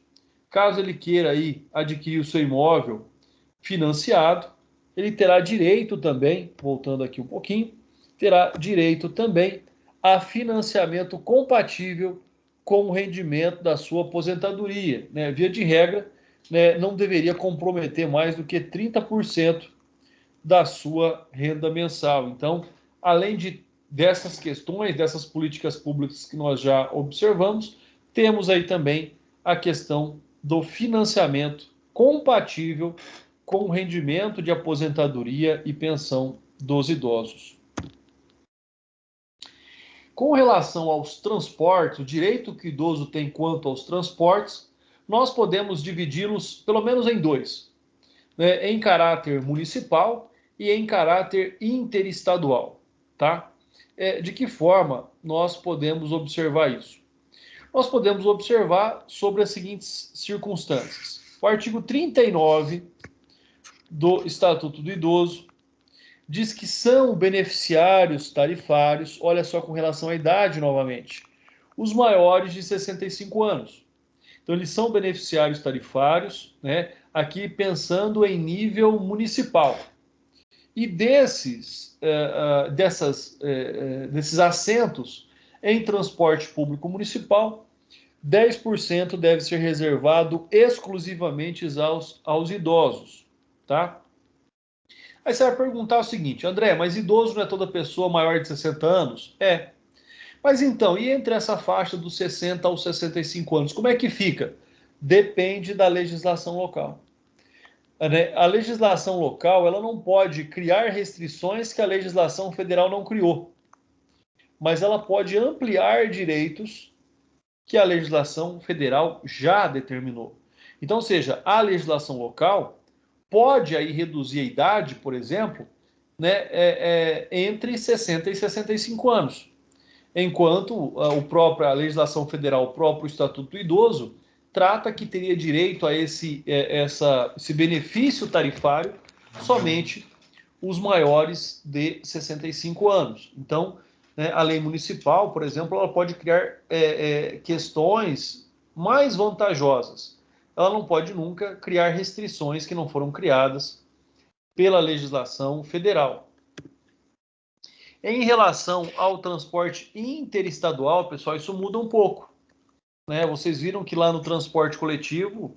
caso ele queira aí adquirir o seu imóvel financiado, ele terá direito também, voltando aqui um pouquinho, terá direito também a financiamento compatível com o rendimento da sua aposentadoria, né? Via de regra, né, não deveria comprometer mais do que 30% da sua renda mensal. Então, além dessas questões, dessas políticas públicas que nós já observamos, temos aí também a questão do financiamento compatível com o rendimento de aposentadoria e pensão dos idosos. Com relação aos transportes, o direito que o idoso tem quanto aos transportes, nós podemos dividi-los pelo menos em dois, né? Em caráter municipal e em caráter interestadual, tá? De que forma nós podemos observar isso? Nós podemos observar sobre as seguintes circunstâncias. O artigo 39 do Estatuto do Idoso diz que são beneficiários tarifários, olha só com relação à idade novamente, os maiores de 65 anos. Então, eles são beneficiários tarifários, né? Aqui pensando em nível municipal. E desses assentos em transporte público municipal, 10% deve ser reservado exclusivamente aos idosos, tá? Aí você vai perguntar o seguinte, André, mas idoso não é toda pessoa maior de 60 anos? É. Mas então, e entre essa faixa dos 60 aos 65 anos, como é que fica? Depende da legislação local. A legislação local, ela não pode criar restrições que a legislação federal não criou, mas ela pode ampliar direitos que a legislação federal já determinou. Então, ou seja, a legislação local pode aí reduzir a idade, por exemplo, né, entre 60 e 65 anos, enquanto a legislação federal, o próprio Estatuto do Idoso, trata que teria direito a esse benefício tarifário somente os maiores de 65 anos. Então, né, a lei municipal, por exemplo, ela pode criar questões mais vantajosas. Ela não pode nunca criar restrições que não foram criadas pela legislação federal. Em relação ao transporte interestadual, pessoal, isso muda um pouco, né? Vocês viram que lá no transporte coletivo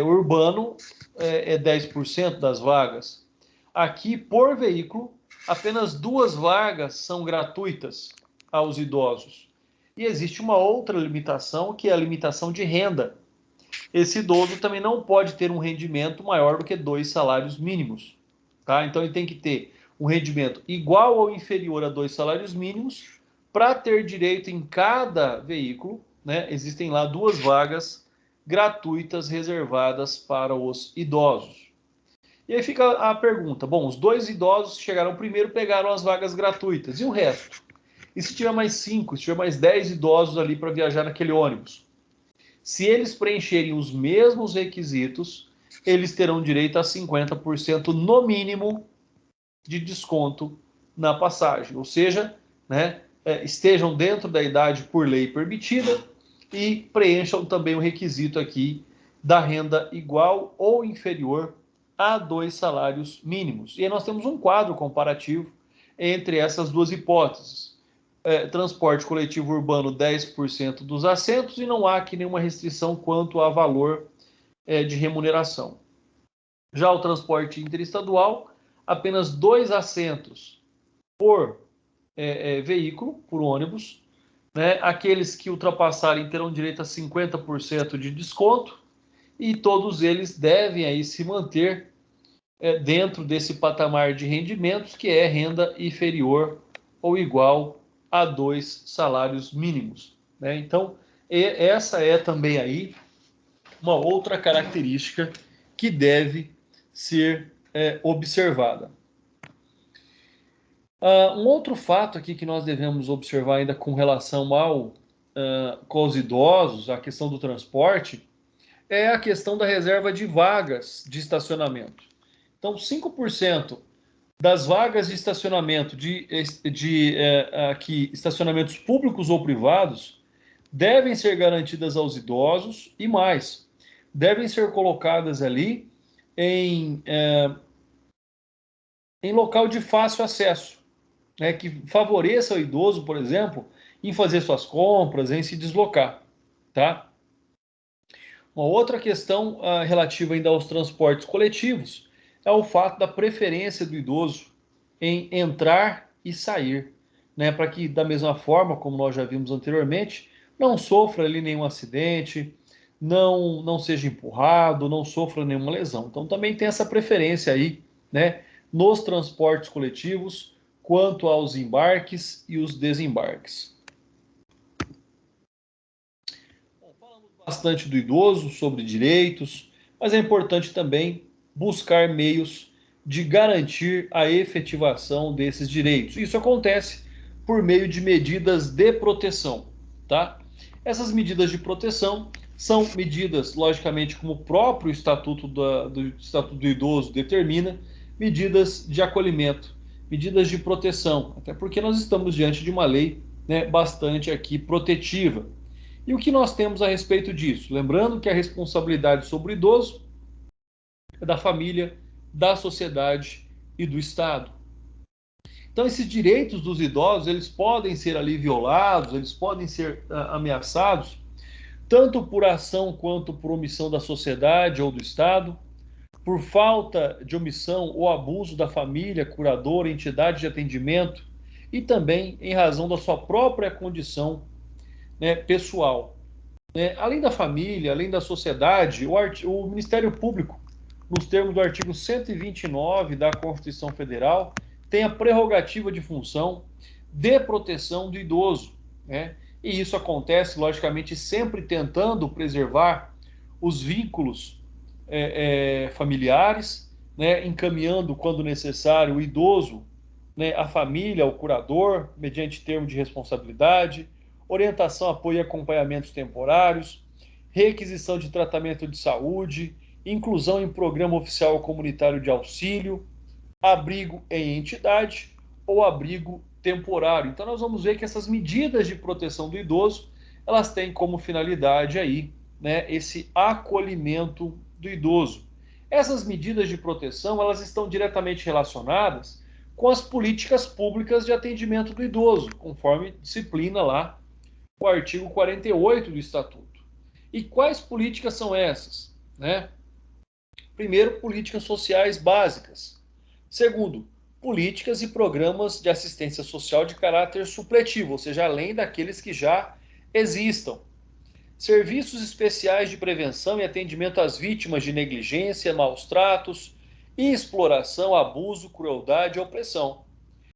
urbano é 10% das vagas. Aqui, por veículo, apenas 2 vagas são gratuitas aos idosos. E existe uma outra limitação, que é a limitação de renda. Esse idoso também não pode ter um rendimento maior do que 2 salários mínimos, tá? Então ele tem que ter um rendimento igual ou inferior a 2 salários mínimos para ter direito em cada veículo, né? Existem lá 2 vagas gratuitas reservadas para os idosos. E aí fica a pergunta, bom, os 2 idosos que chegaram primeiro pegaram as vagas gratuitas, e o resto? E se tiver mais 5, se tiver mais 10 idosos ali para viajar naquele ônibus? Se eles preencherem os mesmos requisitos, eles terão direito a 50% no mínimo de desconto na passagem. Ou seja, né, estejam dentro da idade por lei permitida e preencham também o requisito aqui da renda igual ou inferior a 2 salários mínimos. E aí nós temos um quadro comparativo entre essas duas hipóteses. Transporte coletivo urbano, 10% dos assentos, e não há aqui nenhuma restrição quanto a valor de remuneração. Já o transporte interestadual, apenas 2 assentos por veículo, por ônibus, né? Aqueles que ultrapassarem terão direito a 50% de desconto, e todos eles devem aí se manter dentro desse patamar de rendimentos, que é renda inferior ou igual a 2 salários mínimos, né? Então, essa é também aí uma outra característica que deve ser observada. Um outro fato aqui que nós devemos observar ainda com relação aos idosos, a questão do transporte, é a questão da reserva de vagas de estacionamento. Então, 5% das vagas de estacionamento aqui, estacionamentos públicos ou privados devem ser garantidas aos idosos e mais, devem ser colocadas ali em local de fácil acesso, né, que favoreça o idoso, por exemplo, em fazer suas compras, em se deslocar, tá? Uma outra questão relativa ainda aos transportes coletivos é o fato da preferência do idoso em entrar e sair, né, para que, da mesma forma, como nós já vimos anteriormente, não sofra ali nenhum acidente, não seja empurrado, não sofra nenhuma lesão. Então também tem essa preferência aí, né, nos transportes coletivos, quanto aos embarques e os desembarques. Bom, falamos bastante do idoso, sobre direitos, mas é importante também buscar meios de garantir a efetivação desses direitos. Isso acontece por meio de medidas de proteção, tá? Essas medidas de proteção são medidas, logicamente, como o próprio Estatuto do Idoso determina, medidas de acolhimento, medidas de proteção, até porque nós estamos diante de uma lei, né, bastante aqui protetiva. E o que nós temos a respeito disso? Lembrando que a responsabilidade sobre o idoso é da família, da sociedade e do Estado. Então, esses direitos dos idosos, eles podem ser ali violados, eles podem ser ameaçados, tanto por ação quanto por omissão da sociedade ou do Estado, por falta de omissão ou abuso da família, curadora, entidade de atendimento, e também em razão da sua própria condição, né, pessoal. Além da família, além da sociedade, o Ministério Público, nos termos do artigo 129 da Constituição Federal, tem a prerrogativa de função de proteção do idoso, né? E isso acontece, logicamente, sempre tentando preservar os vínculos familiares, né? Encaminhando, quando necessário, o idoso, né, a família, ao curador, mediante termo de responsabilidade, orientação, apoio e acompanhamentos temporários, requisição de tratamento de saúde, inclusão em programa oficial comunitário de auxílio, abrigo em entidade ou abrigo temporário. Então nós vamos ver que essas medidas de proteção do idoso, elas têm como finalidade aí, né, esse acolhimento do idoso. Essas medidas de proteção, elas estão diretamente relacionadas com as políticas públicas de atendimento do idoso, conforme disciplina lá o artigo 48 do Estatuto. E quais políticas são essas, né? Primeiro, políticas sociais básicas. Segundo, políticas e programas de assistência social de caráter supletivo, ou seja, além daqueles que já existam. Serviços especiais de prevenção e atendimento às vítimas de negligência, maus tratos, exploração, abuso, crueldade e opressão.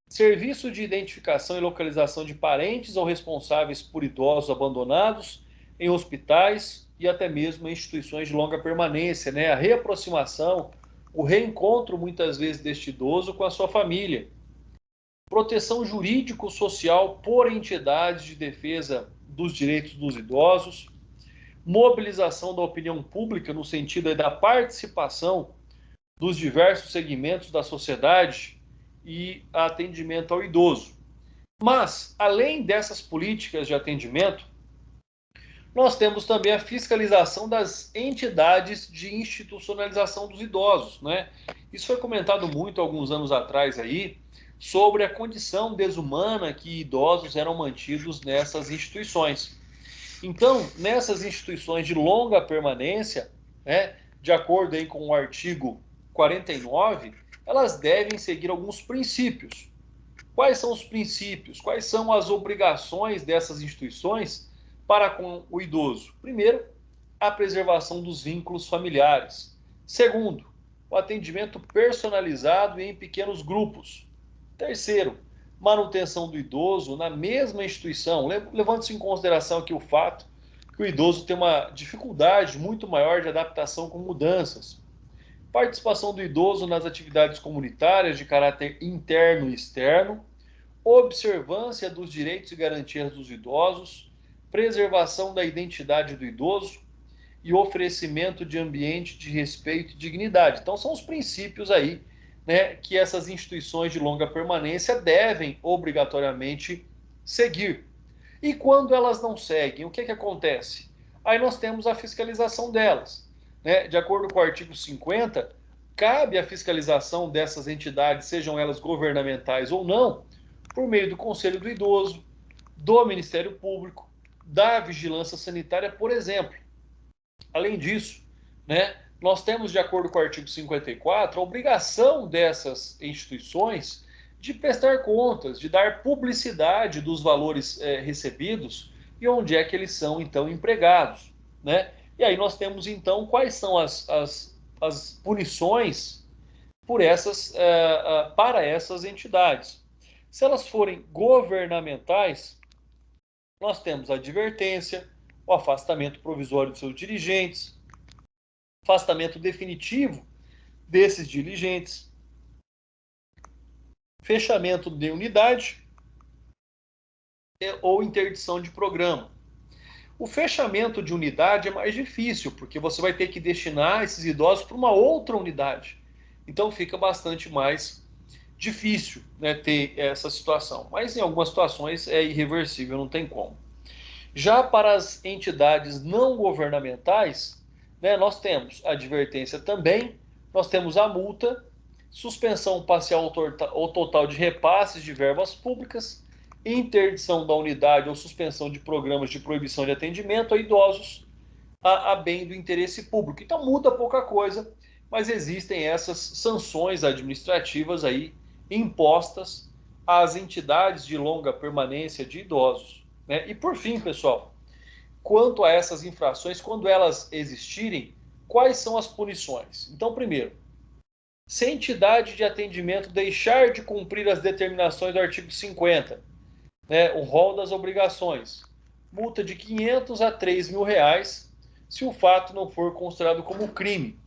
Serviço de identificação e localização de parentes ou responsáveis por idosos abandonados em hospitais e até mesmo em instituições de longa permanência, né? A reaproximação, o reencontro muitas vezes deste idoso com a sua família. Proteção jurídico-social por entidades de defesa dos direitos dos idosos. Mobilização da opinião pública no sentido da participação dos diversos segmentos da sociedade e atendimento ao idoso. Mas, além dessas políticas de atendimento, nós temos também a fiscalização das entidades de institucionalização dos idosos, né? Isso foi comentado muito alguns anos atrás aí, sobre a condição desumana que idosos eram mantidos nessas instituições. Então, nessas instituições de longa permanência, né, de acordo aí com o artigo 49, elas devem seguir alguns princípios. Quais são os princípios? Quais são as obrigações dessas instituições para com o idoso? Primeiro, a preservação dos vínculos familiares. Segundo, o atendimento personalizado e em pequenos grupos. Terceiro, manutenção do idoso na mesma instituição, levando-se em consideração aqui o fato que o idoso tem uma dificuldade muito maior de adaptação com mudanças. Participação do idoso nas atividades comunitárias de caráter interno e externo, observância dos direitos e garantias dos idosos, preservação da identidade do idoso, e oferecimento de ambiente de respeito e dignidade. Então, são os princípios aí, né, que essas instituições de longa permanência devem obrigatoriamente seguir. E quando elas não seguem, o que acontece? Aí nós temos a fiscalização delas, né? De acordo com o artigo 50, cabe a fiscalização dessas entidades, sejam elas governamentais ou não, por meio do Conselho do Idoso, do Ministério Público, da Vigilância Sanitária, por exemplo. Além disso, né, nós temos, de acordo com o artigo 54, a obrigação dessas instituições de prestar contas, de dar publicidade dos valores recebidos e onde é que eles são, então, empregados, né? E aí nós temos, então, quais são as punições por para essas entidades. Se elas forem governamentais, nós temos a advertência, o afastamento provisório de seus dirigentes, afastamento definitivo desses dirigentes, fechamento de unidade ou interdição de programa. O fechamento de unidade é mais difícil, porque você vai ter que destinar esses idosos para uma outra unidade. Então fica bastante mais difícil, né, ter essa situação. Mas em algumas situações é irreversível, não tem como. Já para as entidades não governamentais, né, nós temos a advertência também, nós temos a multa, suspensão parcial ou total de repasses de verbas públicas, interdição da unidade ou suspensão de programas de proibição de atendimento a idosos a bem do interesse público. Então muda pouca coisa, mas existem essas sanções administrativas aí impostas às entidades de longa permanência de idosos, né? E por fim, pessoal, quanto a essas infrações, quando elas existirem, quais são as punições? Então, primeiro, se a entidade de atendimento deixar de cumprir as determinações do artigo 50, né, o rol das obrigações, multa de R$500 a R$3.000 se o fato não for considerado como crime.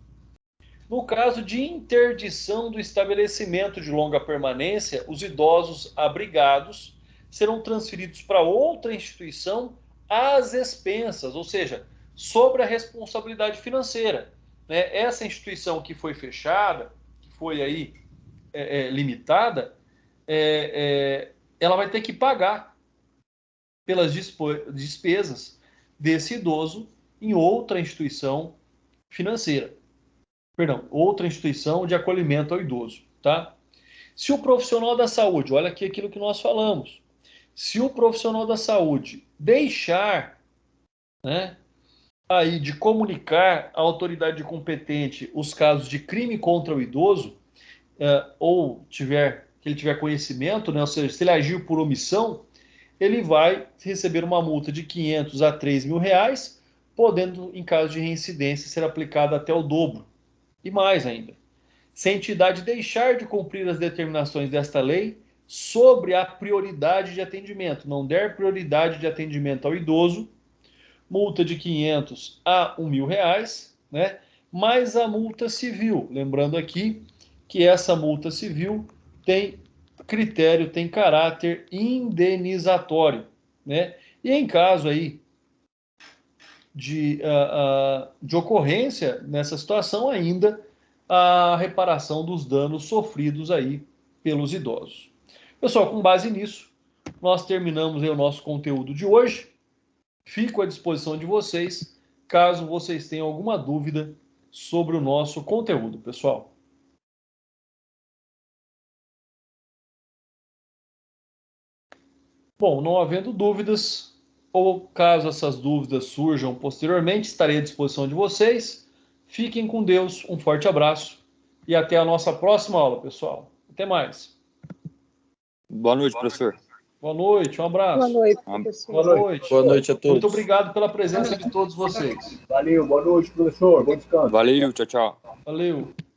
No caso de interdição do estabelecimento de longa permanência, os idosos abrigados serão transferidos para outra instituição às expensas, ou seja, sobre a responsabilidade financeira, né? Essa instituição que foi fechada, que foi aí limitada, ela vai ter que pagar pelas despesas desse idoso em outra instituição financeira. Perdão, outra instituição de acolhimento ao idoso, tá? Se o profissional da saúde, olha aqui aquilo que nós falamos, se o profissional da saúde deixar, né, aí de comunicar à autoridade competente os casos de crime contra o idoso, ou que ele tiver conhecimento, né, ou seja, se ele agir por omissão, ele vai receber uma multa de R$500 a R$3.000, podendo, em caso de reincidência, ser aplicada até o dobro. E mais ainda, se a entidade deixar de cumprir as determinações desta lei sobre a prioridade de atendimento, não der prioridade de atendimento ao idoso, multa de R$500 a R$1.000, né? Mais a multa civil. Lembrando aqui que essa multa civil tem critério, tem caráter indenizatório, né? E em caso aí de ocorrência nessa situação, ainda a reparação dos danos sofridos aí pelos idosos. Pessoal, com base nisso, nós terminamos aí o nosso conteúdo de hoje. Fico à disposição de vocês, caso vocês tenham alguma dúvida sobre o nosso conteúdo, pessoal. Bom, não havendo dúvidas, ou caso essas dúvidas surjam posteriormente, estarei à disposição de vocês. Fiquem com Deus, um forte abraço e até a nossa próxima aula, pessoal. Até mais. Boa noite, professor. Boa noite, um abraço. Boa noite, professor. Boa noite. Boa noite a todos. Muito obrigado pela presença de todos vocês. Valeu, boa noite, professor. Bom descanso. Valeu, tchau, tchau. Valeu.